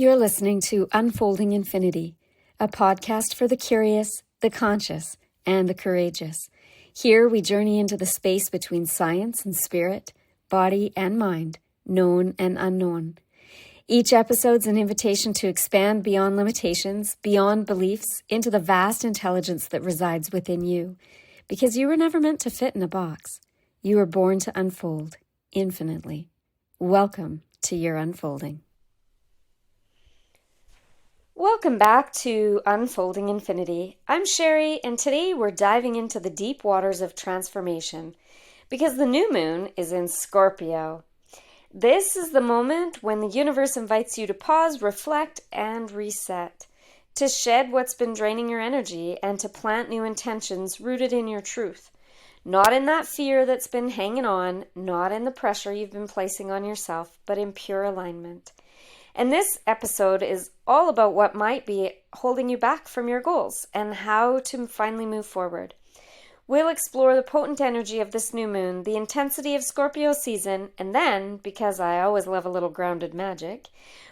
You're listening to Unfolding Infinity, a podcast for the curious, the conscious, and the courageous. Here we journey into the space between science and spirit, body and mind, known and unknown. Each episode's an invitation to expand beyond limitations, beyond beliefs, into the vast intelligence that resides within you. Because you were never meant to fit in a box. You were born to unfold infinitely. Welcome to your unfolding. Welcome back to Unfolding Infinity. I'm Sherry, and today we're diving into the deep waters of transformation because the new moon is in Scorpio. This is the moment when the universe invites you to pause, reflect, and reset, to shed what's been draining your energy and to plant new intentions rooted in your truth. Not in that fear that's been hanging on, not in the pressure you've been placing on yourself, but in pure alignment. And this episode is all about what might be holding you back from your goals and how to finally move forward. We'll explore the potent energy of this new moon, the intensity of Scorpio season, and then, because I always love a little grounded magic,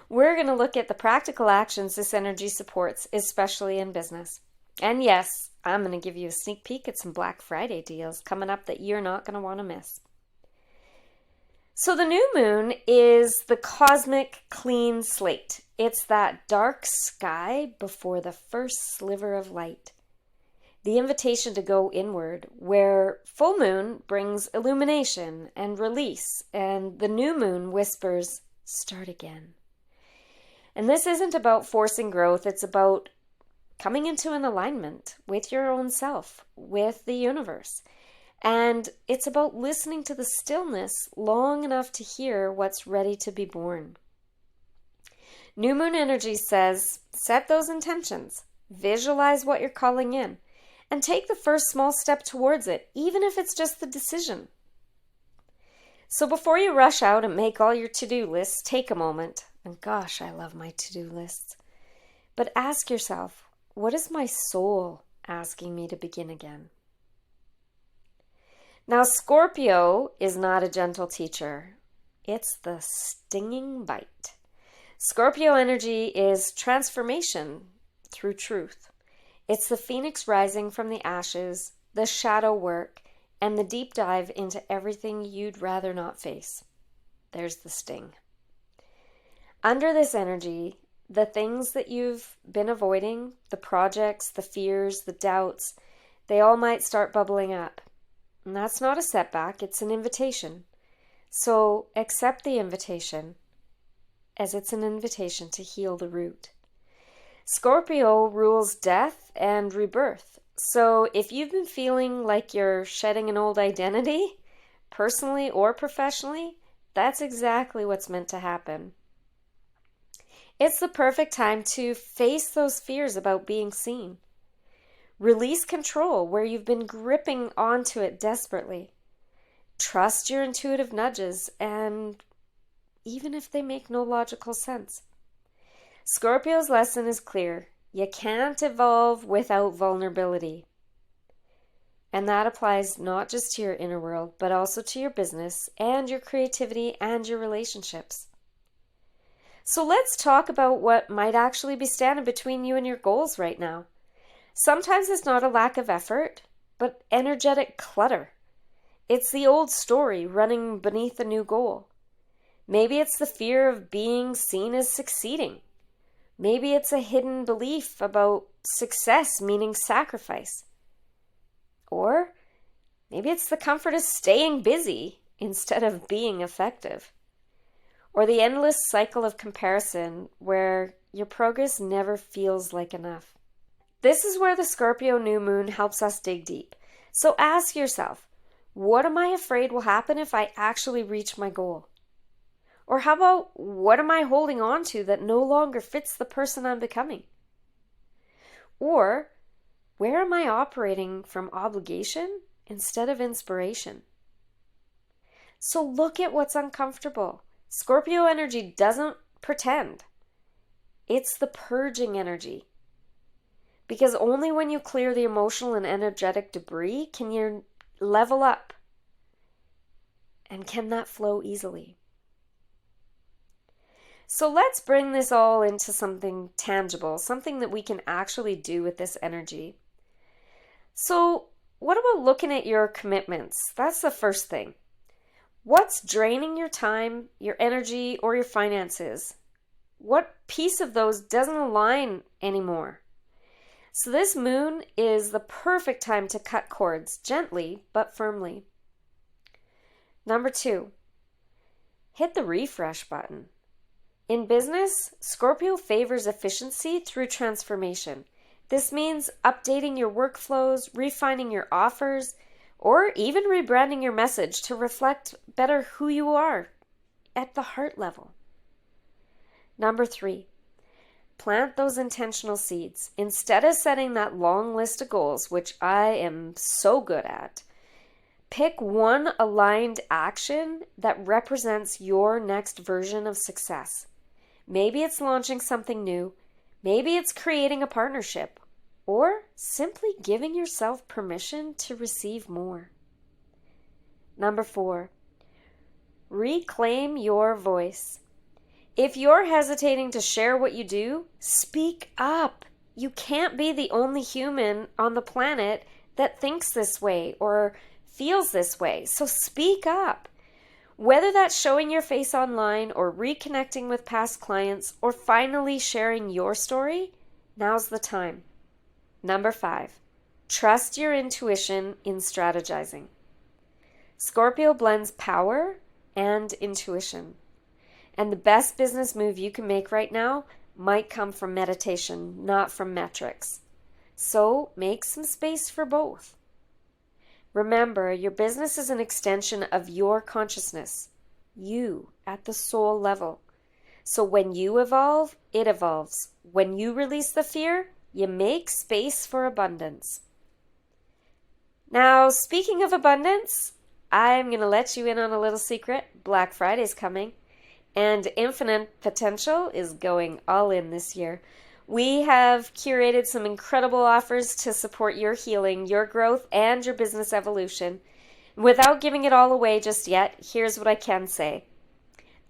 we're going to look at the practical actions this energy supports, especially in business. And yes, I'm going to give you a sneak peek at some Black Friday deals coming up that you're not going to want to miss. So the new moon is the cosmic clean slate. It's that dark sky before the first sliver of light. The invitation to go inward, where full moon brings illumination and release, and the new moon whispers, start again. And this isn't about forcing growth, it's about coming into an alignment with your own self, with the universe. And it's about listening to the stillness long enough to hear what's ready to be born. New moon energy says, set those intentions, visualize what you're calling in, and take the first small step towards it, even if it's just the decision. So before you rush out and make all your to-do lists, take a moment. And gosh, I love my to-do lists. But ask yourself, what is my soul asking me to begin again? Now, Scorpio is not a gentle teacher. It's the stinging bite. Scorpio energy is transformation through truth. It's the phoenix rising from the ashes, the shadow work, and the deep dive into everything you'd rather not face. There's the sting. Under this energy, the things that you've been avoiding, the projects, the fears, the doubts, they all might start bubbling up. And that's not a setback, it's an invitation. So accept the invitation as it's an invitation to heal the root. Scorpio rules death and rebirth. So if you've been feeling like you're shedding an old identity, personally or professionally, that's exactly what's meant to happen. It's the perfect time to face those fears about being seen. Release control where you've been gripping onto it desperately. Trust your intuitive nudges, and even if they make no logical sense. Scorpio's lesson is clear. You can't evolve without vulnerability. And that applies not just to your inner world, but also to your business and your creativity and your relationships. So let's talk about what might actually be standing between you and your goals right now. Sometimes it's not a lack of effort, but energetic clutter. It's the old story running beneath a new goal. Maybe it's the fear of being seen as succeeding. Maybe it's a hidden belief about success meaning sacrifice. Or maybe it's the comfort of staying busy instead of being effective. Or the endless cycle of comparison where your progress never feels like enough. This is where the Scorpio new moon helps us dig deep. So ask yourself, what am I afraid will happen if I actually reach my goal? Or how about, what am I holding on to that no longer fits the person I'm becoming? Or, where am I operating from obligation instead of inspiration? So look at what's uncomfortable. Scorpio energy doesn't pretend. It's the purging energy. Because only when you clear the emotional and energetic debris can you level up. And can that flow easily? So let's bring this all into something tangible, something that we can actually do with this energy. So, what about looking at your commitments? That's the first thing. What's draining your time, your energy, or your finances? What piece of those doesn't align anymore? So this moon is the perfect time to cut cords, gently but firmly. Number 2, hit the refresh button. In business, Scorpio favors efficiency through transformation. This means updating your workflows, refining your offers, or even rebranding your message to reflect better who you are at the heart level. Number 3, plant those intentional seeds. Instead of setting that long list of goals, which I am so good at, pick one aligned action that represents your next version of success. Maybe it's launching something new, maybe it's creating a partnership, or simply giving yourself permission to receive more. Number 4, reclaim your voice. If you're hesitating to share what you do, speak up. You can't be the only human on the planet that thinks this way or feels this way. So speak up. Whether that's showing your face online or reconnecting with past clients or finally sharing your story, now's the time. Number 5, trust your intuition in strategizing. Scorpio blends power and intuition. And the best business move you can make right now might come from meditation, not from metrics. So make some space for both. Remember, your business is an extension of your consciousness, you at the soul level. So when you evolve, it evolves. When you release the fear, you make space for abundance. Now, speaking of abundance, I'm going to let you in on a little secret. Black Friday's coming. And Infinite Potential is going all in this year. We have curated some incredible offers to support your healing, your growth, and your business evolution. Without giving it all away just yet, here's what I can say.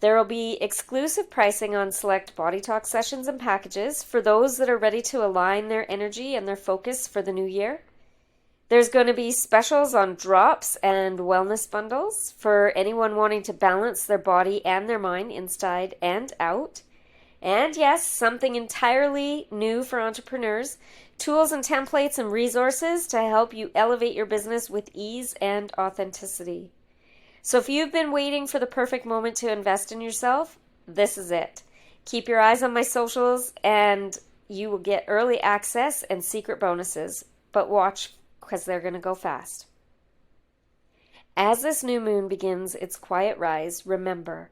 There will be exclusive pricing on select Body Talk sessions and packages for those that are ready to align their energy and their focus for the new year. There's going to be specials on drops and wellness bundles for anyone wanting to balance their body and their mind inside and out. And yes, something entirely new for entrepreneurs, tools and templates and resources to help you elevate your business with ease and authenticity. So if you've been waiting for the perfect moment to invest in yourself, this is it. Keep your eyes on my socials and you will get early access and secret bonuses. But watch, because they're going to go fast. As this new moon begins its quiet rise, remember,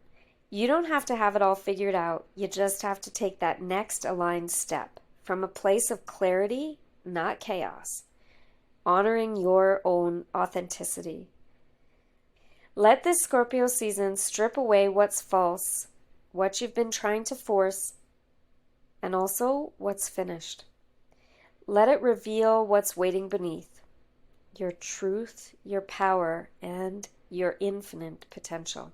you don't have to have it all figured out. You just have to take that next aligned step from a place of clarity, not chaos, honoring your own authenticity. Let this Scorpio season strip away what's false, what you've been trying to force, and also what's finished. Let it reveal what's waiting beneath. Your truth, your power, and your infinite potential.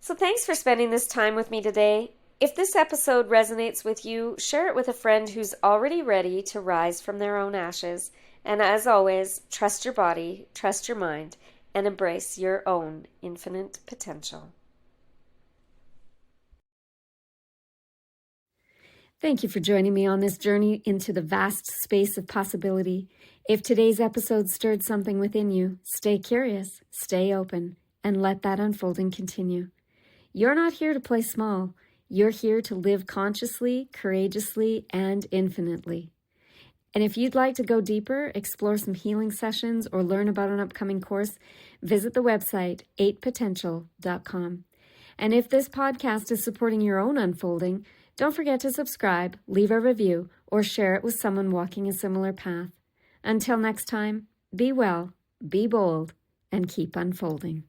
So thanks for spending this time with me today. If this episode resonates with you, share it with a friend who's already ready to rise from their own ashes. And as always, trust your body, trust your mind, and embrace your own infinite potential. Thank you for joining me on this journey into the vast space of possibility. If today's episode stirred something within you, stay curious, stay open, and let that unfolding continue. You're not here to play small. You're here to live consciously, courageously, and infinitely. And if you'd like to go deeper, explore some healing sessions, or learn about an upcoming course, visit the website 8potential.com. And if this podcast is supporting your own unfolding, don't forget to subscribe, leave a review, or share it with someone walking a similar path. Until next time, be well, be bold, and keep unfolding.